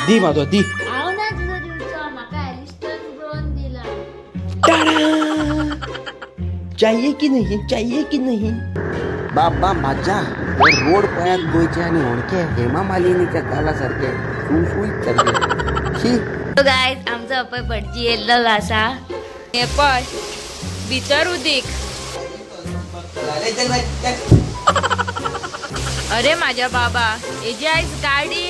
दी माझो दी हांव ना तुजो दिवचो म्हाका एलिस्टन ब्रोन दिला चाहिए की नहीं बाबा माझा रोड पळ्यात गोयचे आणि होणके हेमा मालिनीच्या गालासारखे सुळसुळीत सारखे सो गाइस आमचो पळय भटजी येल्लो आसा हे पळय भितर उदीक अरे माझ्या बाबा हेजी आयज गाडी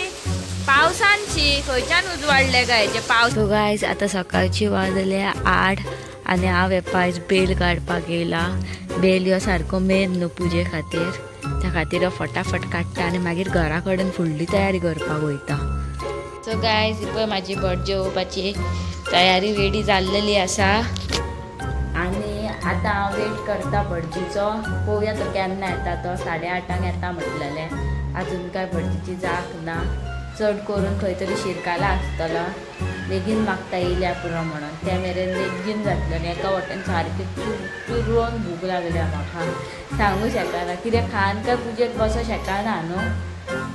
पावसांची खंयच्यान उजवाडले काय हेजे पावस सो गाइस आता सकाळची वाजले 8 आणि हांव आयज बेल काडपाक येयला बेल ह्यो सारको मेन न्हू पुजे खातीर त्या खातीर फटाफट काडटा आनी मागीर घरा कडेन फुडली तयारी करपाक वयता सो गाइस पळय म्हाजी भट जेवपाची तयारी रेडी जाल्लेली आसा आनी आतां हांव वेट करता भटजीचो पळोवया तो केन्ना येता तो 8:30 येता म्हटलेले अजून काय भटजीची जाग ना चड करून खंय तरी शिरकाला आसतलो बेगीन मागता येयल्या पुरो म्हणून त्या मेरेन बेगीन जातलो आनी एका वटेन सारकी चुरून भूक लागल्या म्हाका सांगूं शकना कितें खान काय पुजेक बसो शकना न्हू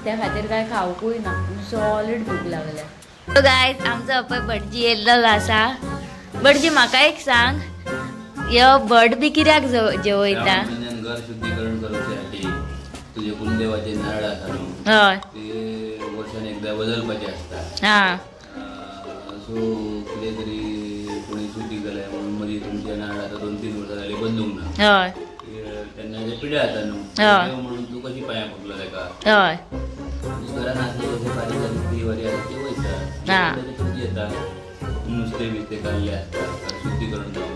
त्या खातीर काय खावपूय ना सॉलिड भूक लागल्या सो गाइस आमचो पळय भटजी येयल्लो आसा भटजी म्हाका एक सांग ह्यो भट बी कित्याक जेवयता घर शुद्धीकरण करूसाठी तुझे कुलदेवाचे नारळ आसा न्हू हय ते वर्षान एकदा बदलपाचे असता हां सो कितें तरी कोणी चुकी जाल्या म्हणून मदीं तुमच्या नारळाचा 2-3 वर्सां जाली बंदूंक ना हय तेन्ना जे पिड्या जाता न्हू म्हणून तूं कशी पांयां पडलो ताका हय घरान आसले तशें बारीक बारीक ती वरी आसा ती वयता तुजी येता नुस्तें बिस्तें काडलें आसता शुद्धीकरण जावंक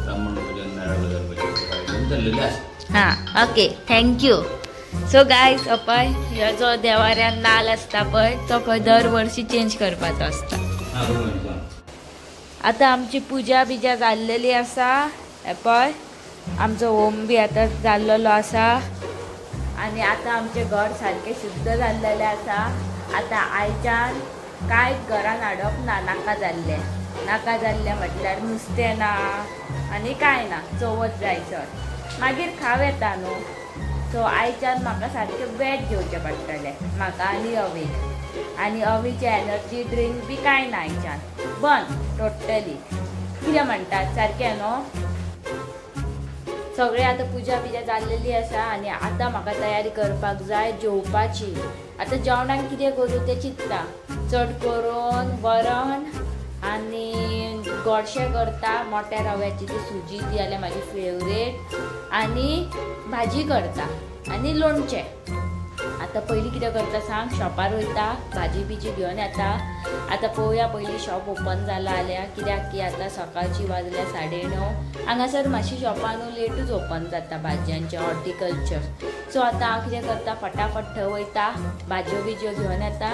ब्राह्मण भोजन नारळ बदलपाचें चल्लेलें आसता हां ओके थँक्यू सो गाइस पळय ह्यो जो देवाऱ्यान नाल आसता पळय तो खंय दर वर्सी चेंज करपाचो आसता आतां आमची पुजा बिजा जाल्लेली आसा हे पळय आमचो होम बी आतां जाल्लेलो आसा आनी आतां आमचें घर सारकें शुद्ध जाल्लेलें आसा आतां आयच्यान कांयच घरान हाडप नाका जाल्लें म्हटल्यार नुस्तें ना आनी कांय ना चवथ जायसर मागीर खाव येता न्हू सो आयच्यान म्हाका सारकें वेज घेवचें पडटलें म्हाका आनी अवीचें एनर्जी ड्रिंक बी कांय ना आयच्यान बंद टोटली कितें म्हणटात सारकें न्हू सगळें आतां पुजा बिजा जाल्लेली आसा आनी आतां म्हाका तयारी करपाक जाय जेवपाची आतां जेवणाक कितें करूं तें चिंतता चड करून वरण आनी गोडशें करता मोट्या रव्याची ती सुजी ती जाल्यार म्हाजी फेवरेट आनी भाजी करता आनी लोणचें आतां पयलीं कितें करता सांग शॉपार वयता भाजी बिजी घेवन येता आतां पळोवया पयलीं शॉप ओपन जालां जाल्यार कित्याक की आतां सकाळची वाजल्या 9:30 हांगासर मातशी शॉपां न्हू लेटूच ओपन जाता भाजयांचें हॉर्टिकल्चर सो आतां हांव कितें करता फटाफट थंय वयता भाजयो बिजयो घेवन येता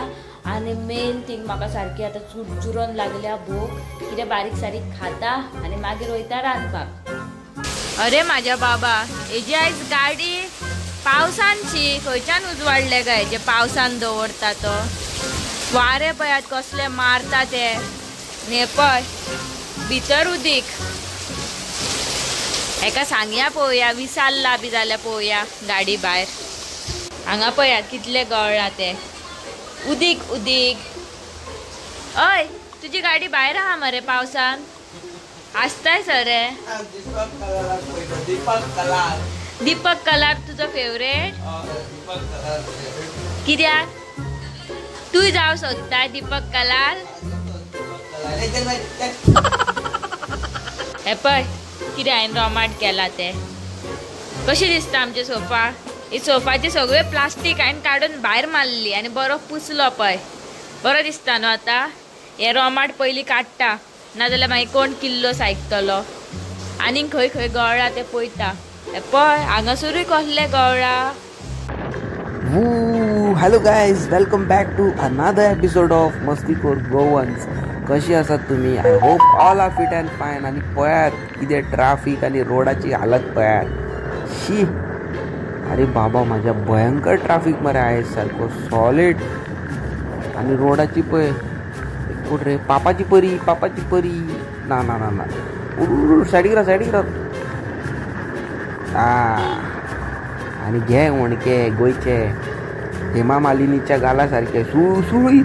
आनी मेन थींग म्हाका सारकी आतां चुरून लागल्या भूक कितें बारीक सारीक खाता आनी मागीर वयता रांदपाक अरे म्हाज्या बाबा हेजी आयज गाडी पावसांची खंयच्यान उजवाडले काय जे पावसान दवरता तो वारे पळयात कसले मारता ते हे पळय भितर उदीक हेका सांगया पळोवया विसारला बी जाल्यार पळोवया गाडी भायर हांगा पळयात कितले गळ्ळा ते उदीक अय तुजी गाडी भायर आहा मरे पावसान आसताय सर दीपक कलार तुजो फेवरेट कित्याक तूय जाव सोदता दीपक कलार हे पळय कितें हांवें रोमाट केला ते कशें दिसता आमचे सोफा ही सोफाची सगळे प्लास्टीक हांवें काडून भायर मारली आनी बरो पुसलो पळय बरो दिसता न्हू आतां हे रोमाट पयलीं काडटा नाजाल्यार मागीर कोण किल्लोस आयकतलो आनीक खंय खंय गळ्ळा ते पळयता हे पळय हांगासरूय कसले गळ्ळा hello guys welcome back to another episode of मस्तीखोर गोवन्स कशी आसात तुमी I hope all are fit and fine आणि पळयात कितें ट्राफिक आणि रोडाची हालत पळयात शी अरे बाबा माझ्या भयंकर ट्राफिक मरे आयज सारको सॉलिड आणि रोडाची पळय कुठ रे पापाची परी ना ना ना ना सायडीक राव आणि घे म्हणके गोयचे हेमा मालिनीच्या गालासारखे सुळसुळीत.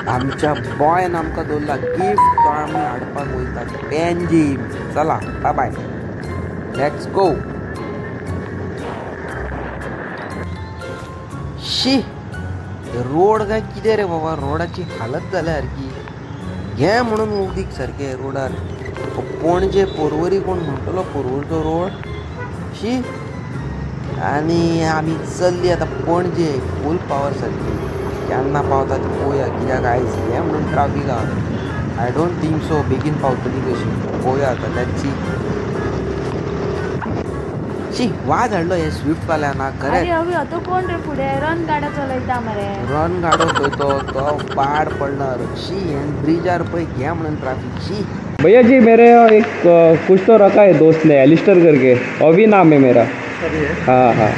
आमच्या बॉयन आमकां दवरला गिफ्ट, तो आमी हाडपाक वयता पॅनजीम. चला बाय बाय, लेट्स गो. शी रोड काय कितें रे बाबा, रोडाची हालत जाल्या सारकी. घे म्हणून उदीक सारखे रोडार. पणजे पोरवरी कोण म्हणटलो पोरवरचो रोड शी. आनी आमी चल्ली आतां पणजे फूल पावर सारकी. केन्ना पावता ती पळोवया, कित्याक आयज हें म्हणून ट्राफीक आहा. आय डोंट थिंक सो बेगीन पावतली कशी. पळोवया आतां, लेट्स सी. शी वाज हाडलो हे स्विफ्ट वाल्यान ना खरें. तो कोण रे फुडे रन गाडो चलयता मरे. रन गाडो चलयतो तो पाड पडणार. शी हे ब्रिजार पळय घे म्हणून ट्राफीक. शी भैया जी मेरे एक कुछ तो रखा है दोस्त ने, एलिस्टर करके, अभी नाम है मेरा. हाँ हाँ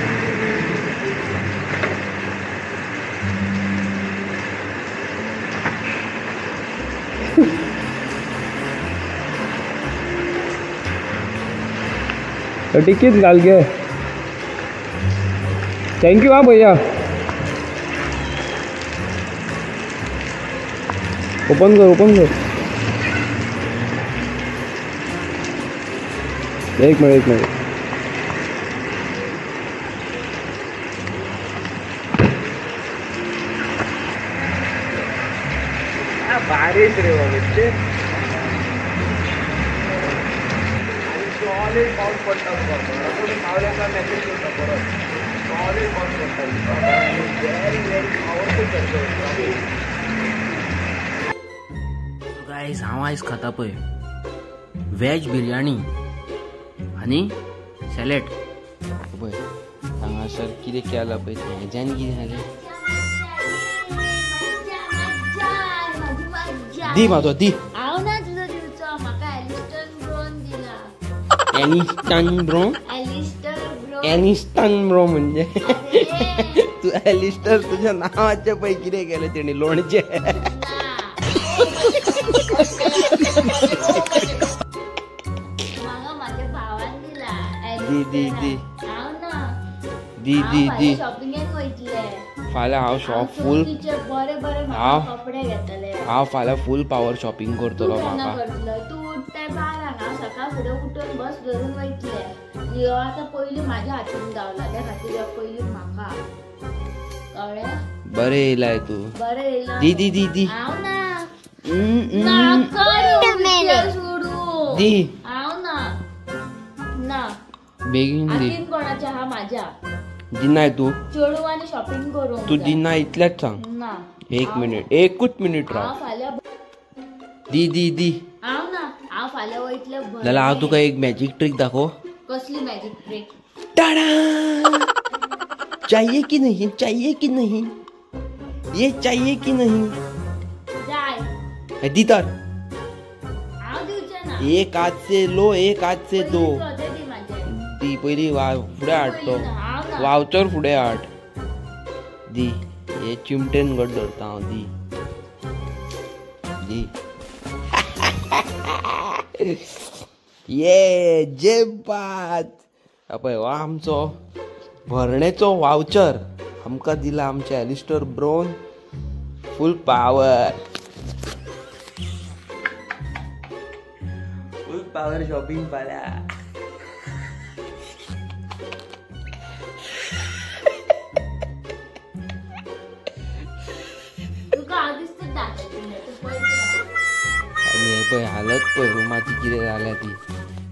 तो टिकट डाल के. Thank you. हाँ भैया ओपन कर, ओपन कर. एक मिनट. बारीक रे बाबा, सॉलिड पाऊस पडटा. पावल्याचा मॅसेज करता परत. सॉलिड पाऊस पडटा. Very powerful. गायज हांव आयज खाता पळय वॅज बिरयाणी आनी सॅलेड. पळय हांगासर कितें केलां पळय, हेज्यान कितें जालें. दी म्हाजो दी. हांव ना तुजो दिवचो, म्हाका एलिस्टर ब्रोन दिला. एलिस्टन ब्रो म्हणजे तू एलिस्टर तुझ्या नावाचे पळय कितें केलें तेणी, लोणचें. दी शॉपिंगेक वयतले फाल्यां. हांव शॉप फूल बरे बरे कपडे घेतले. हांव फाल्यां फूल पावर शॉपिंग करतलो. म्हाका तू उठताय 12 सकाळ फुडें उठून बस धरून वयतले. ह्यो आतां पयली म्हाज्या हातीन गावला, त्या खातीर पयली म्हाका कळ्ळें. बरें येयलाय तू. बरें येयला. दी. हांव ना सोडू. दी. हांव ना बेगीन दी. हातीन कोणाच्या हा म्हाज्या. दिनाय तू. चेडू आनी शॉपिंग करूंक तू दिना इतलेंच सांग. ना एक मिनिट, एकूच मिनिट राव. हांव फाल्यां दी. हांव ना, हांव फाल्यां वयतले. जाल्यार हांव तुका एक मॅजीक ट्रिक दाखव. कसली मॅजिक ट्रिक. टाडा. चाहिए कि नहीं, चाहिए कि नहीं, ये चाहिए कि नहीं. जाय दी तर. हांव दिवचें ना. एक हात से लो, एक हात से दो. दी पयली फुडें हाडतो. वावचर फुडें हाड. दी. हे चिमटेन घट धरता हांव. दी. ये जेपात. पळय हो आमचो भरणेचो वावचर आमकां दिला आमच्या एलिस्टर ब्रोन. फूल पावर शॉपिंग फाल्यां. आणि हे पळय हालत पळय रुमाची कितें जाल्या ती.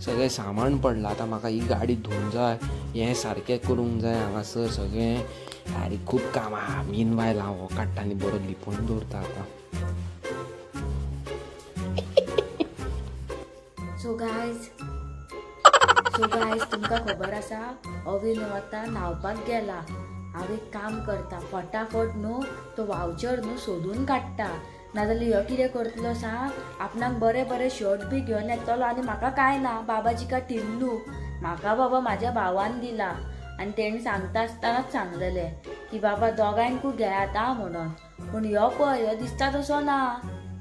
सगळें सामान पडलां. आतां म्हाका ही गाडी धुवूंक जाय, हें सारकें करूंक जाय हांगासर सगळें. आनी खूब काम आहा. मीन बायल हांव हो काडटा आनी बरो लिपोवन दवरता आतां. सो गायज तुमकां खबर आसा अवी न्हू आतां न्हांवपाक गेला. हांव एक काम करता, फटाफट न्हू तो वावचर न्हू सोदून काडटा. नाजाल्यार ह्यो कितें करतलो सांग, आपणाक बरे बरे शर्ट बी घेवन येतलो आनी म्हाका काय ना. बाबाजी का टिल्लू म्हाका बाबा म्हाज्या भावान दिला आनी तेणी सांगता आसतनाच सांगलेलें की बाबा दोगांयकूय घेयात आं म्हणून. पूण ह्यो पळय ह्यो दिसता तसो ना.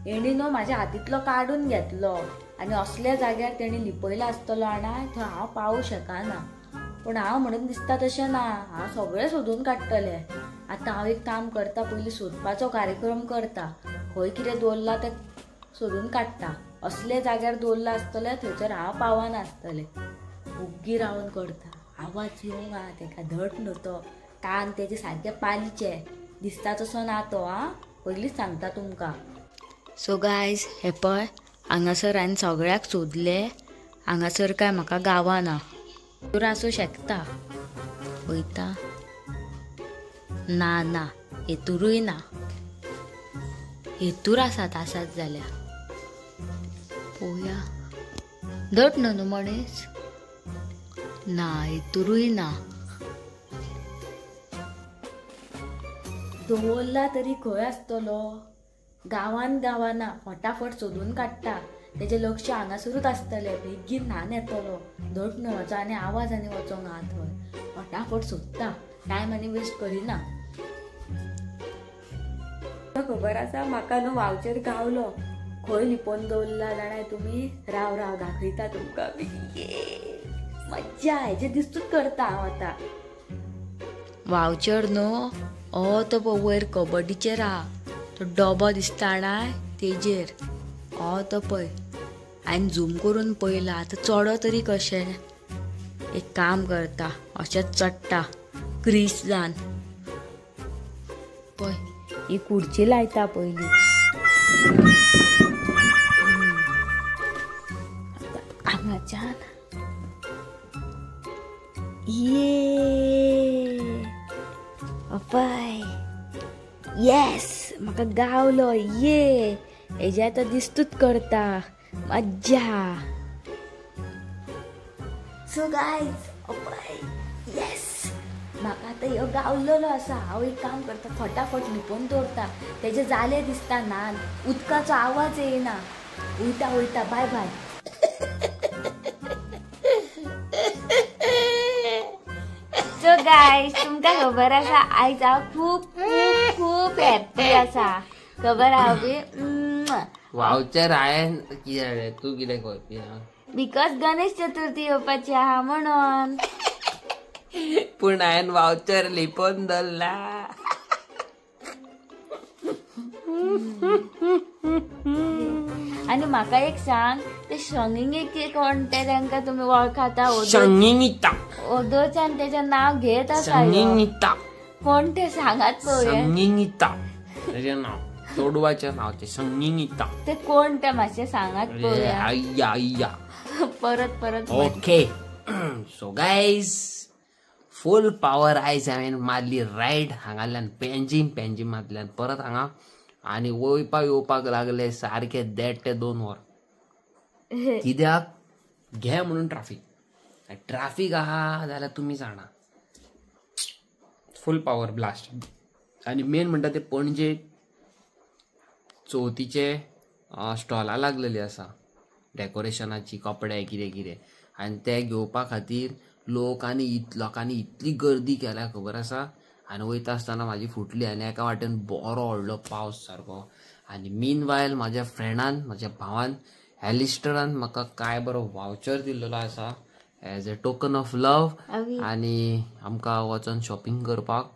हेणी न्हू म्हाज्या हातींतलो काडून घेतलो आनी असल्या जाग्यार तेणी लिपयलो आसतलो आनी थंय हांव पावूं शकना. पूण हांव म्हणून दिसता तशें ना. हांव सगळें सोदून काडटलें. आतां हांव एक काम करता, पयलीं सोदपाचो कार्यक्रम करता, खंय कितें दवरला तें सोदून काडटा. असले जाग्यार दवरला आसतलें थंयसर हांव पावनासतलें. ओग्गी रावन करता, आवाज येवंक हा तेका, धड न्हू तो, कान तेजे सारके पालीचे, दिसता तसो ना तो. पयलींच सांगता तुमकां. सो गायज हे पळय, हांगासर हांवें सगळ्याक सोदले, हांगासर काय म्हाका गावना. तर आसूं शकता, पळयता ना ना, हेतुरूय ना. हेतूर आसात जाल्यार पळोवया. धड न्हू मनीस, ना हेतुरूय ना. दवरला तरी खंय आसतलो, गावाना. फटाफट सोदून काडटा, तेजे लक्ष हांगासरूच आसतलें. बेगीन न्हान येतलो, धड न्हू वचो आनी आवाज आनी वचोंक हा थंय. फटाफट सोदता, टायम आनी वेस्ट करिना. खबर आसा म्हाका न्हू वावचर गावलो, खंय लिपोवन दवरला जाणाय तुमी. राव दाखयता तुमकां. मज्जा, हेजे दिस्तूच करता हांव आतां. वावचर न्हू तो वयर कबड्डीचेर आहा, तो डबो दिसता जाणाय तेजेर. तो पळय, हांवें झूम करून पळयला. आतां चोडो तरी कशें. एक काम करता, अशेंच चडटा क्रीस जावन. पळय, ही खुर्ची लायता पयलीं. हांगाच्यान पळय, येस म्हाका गावलो. हेजे आतां दिस्तूच करता. मज्जा. सो गायज पळय, येस म्हाका आतां ह्यो गावलेलो आसा. हांव एक काम करता, फटाफट लिपोवन दवरता. तेजे जाले दिसता न्हान, उदकाचो आवाज येयना. वयता, बाय बाय. सो गायज तुमकां खबर आसा, आयज हांव खूब खूब खूब हॅप्पी आसा. खबर आहा बी. वावचर हांवें कितें तूं कितें करपी? बिकॉज गणेश चतुर्थी येवपाची आहा म्हणून. पूण हांवें वावचर लिपोवन दवरला. आनी म्हाका एक सांग, ते शंगिंगेक कोण ते तांकां तुमी वळखाता? संगीता. ओदोच्यान तेजें नांव घेत आसा. संगीता. कोण ते सांगात पळोवया. संगीता तेजें नांव, चोडवाचें नांव ते संगीता. ते कोण ते मातशें सांगात पळोवया. आय्या. परत ओके. सो गायज, फुल पावर आयज हांवें मारली रायड हांगाल्यान पेंजीमांतल्यान परत हांगा, आनी वयपाक येवपाक लागले सारखे 1.5 ते 2 वर. कित्याक घे म्हणून ट्राफीक आहा जाल्यार तुमी जाणा, फुल पावर ब्लास्ट. आनी मेन म्हणटा ते पणजे चवथीचे स्टॉलां लागलेली आसा, डेकोरेशनाची, कपडे कितें. आनी ते घेवपा खातीर लोकांनी इतली गर्दी केल्या खबर आसा. आनी वयता आसतना म्हाजी फुटली, आनी एका वाटेन बरो व्हडलो पावस सारको. आनी मीन वायल म्हाज्या फ्रेंडान, म्हाज्या भावान एलिस्टरान म्हाका काय बरो वावचर दिल्लो आसा as a token of love. आनी आमकां वचोन शॉपिंग करपाक.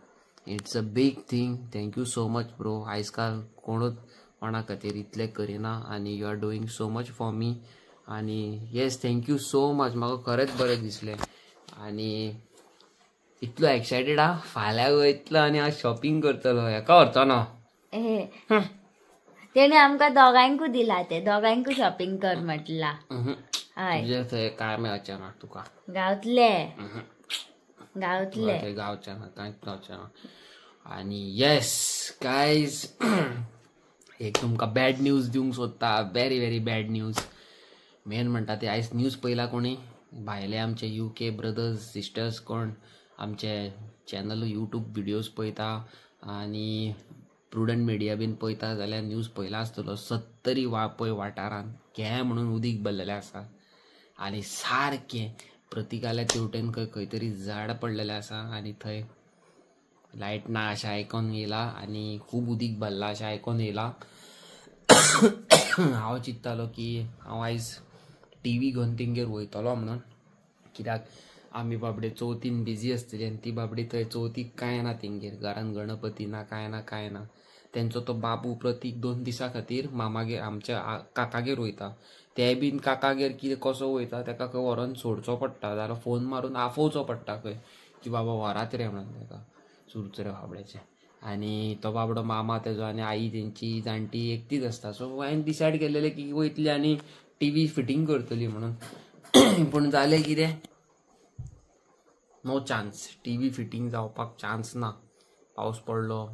It's a big thing. Thank you so much bro. आयज काल कोणूच कोणा खातीर इतलें करिना, आनी you are doing so much for me. आनी येस, थँक्यू सो मच. म्हाका खरेंच बरें दिसलें. आनी इतलो एक्सायटेड आहा. फाल्यां वयतलो आनी हांव शॉपिंग करतलो. हेका व्हरचो ना. तेणे आमकां दोगांयकू दिला, ते दोगांयकू शॉपिंग कर म्हटला. तुजे थंय काय मेळचें ना तुका. गावतले. गावचें ना, कांयच गावचें ना. आनी येस गायज, एक तुमकां बॅड न्यूज दिवंक सोदता. Very very bad news. Main म्हणटा ते आयज न्यूज पयला कोणी? भायले आमचे UK ब्रदर्स सिस्टर्स कोण आमचे चॅनल यूट्यूब विडियोज पळयता आनी प्रुडंट मिडिया बीन पळयता जाल्यार न्यूज पयला आसतलो. 70 वाठारांत घे म्हणून उदीक भरलेलें आसा. आनी सारकें प्रतीकाल्या तेवटेन खंय तरी झाड पडलेलें आसा, आनी थंय लायट ना अशें आयकोन येयला, आनी खूब उदीक भरला अशें आयकोन येयला. हांव चिंत्तालो की हांव आयज TV घेवन तेंगेर वयतलो म्हणून, कित्याक आम्ही बाबडे चवथीन बिझी असतली आणि ती बाबडी थंय चवथीक काय ना तेंगेर घरान गणपती ना काय ना त्यांचो तो बाबू प्रतीक 2 दिसा खातीर मामागेर आमच्या काकागेर वयता. ते बीन काकागेर कितें कसो वयता ताका खंय व्हरोन सोडचो पडटा जाल्यार फोन मारून आफोवचो पडटा खंय की बाबा व्हरात रे म्हणून ताका चुरचुरे बाबड्याचे. आनी तो बाबडो मामा तेजो आनी आई तेंची जाणटी एकटीच आसता. सो हांवें डिसायड केलेलें की वयतली आनी टीव्ही फिटींग करतली म्हणून. पूण जालें कितें, नो चान्स. टीव्ही फिटींग जावपाक चान्स ना. पावस पडलो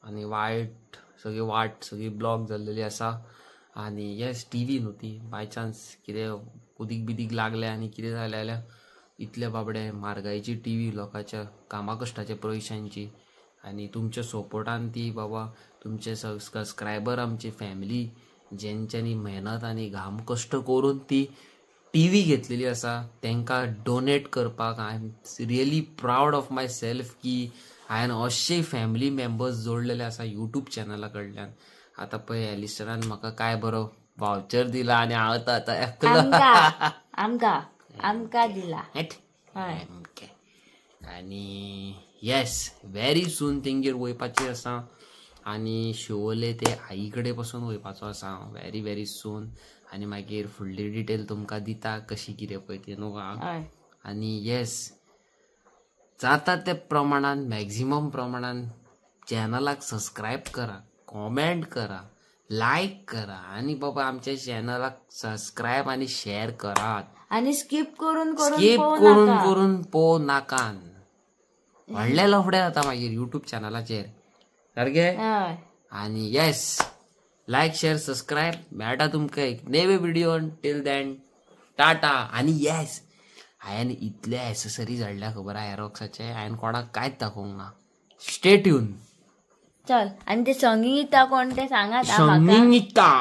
आनी वाट सगळी ब्लॉक जाल्लेली आसा. आनी येस टीव्ही न्हू ती बाय चान्स कितें उदीक बिदीक लागलें आनी कितें जालें जाल्यार इतले बाबडे म्हारगायेची टीव्ही लोकांच्या कामा कश्टाच्या पयशांची आनी तुमच्या सपोर्टान ती बाबा तुमचे सबस्क्रायबर आमची फॅमिली जेंच्यांनी मेहनत आनी घाम कश्ट करून ती टीव्ही घेतलेली आसा तांकां डोनेट करपाक I am really proud of my self की हांवें अशे फॅमिली मेंबर्स जोडलेले आसा यूट्यूब चॅनला कडल्यान. आतां पळय एलिस्टरान म्हाका काय बरो वावचर दिला आनी हांव आतां आमकां दिला. आनी येस व्हेरी सून तेंगेर वयपाचें आसा आनी शिवोले ते आई कडेन पासून वयपाचो आसा व्हेरी सून. आनी मागीर फुडली डिटेल तुमकां दिता कशी कितें पळय ती न्हू. आनी येस जाता ते प्रमाणान मॅक्झिमम प्रमाणान चॅनलाक सबस्क्रायब करा, कॉमेंट करा, लायक करा आनी बाबा आमच्या चॅनलाक सबस्क्रायब आनी शेअर करात. आनी स्किप करून पोव नाकान. व्हडले लफडे जाता मागीर युट्यूब चॅनलाचेर सारखे. आनी येस लायक शेअर सबस्क्रायब. मेळटा तुमकां एक नेवे व्हिडिओ. Till then tata. आनी येस हांवें इतले एसेसरीज हाडल्या खबर आहा एरोक्साचे, हांवें कोणाक कांयच दाखोवंक ना. Stay tune. चल. आनी ते संगीत कोण ते सांगात. संगीता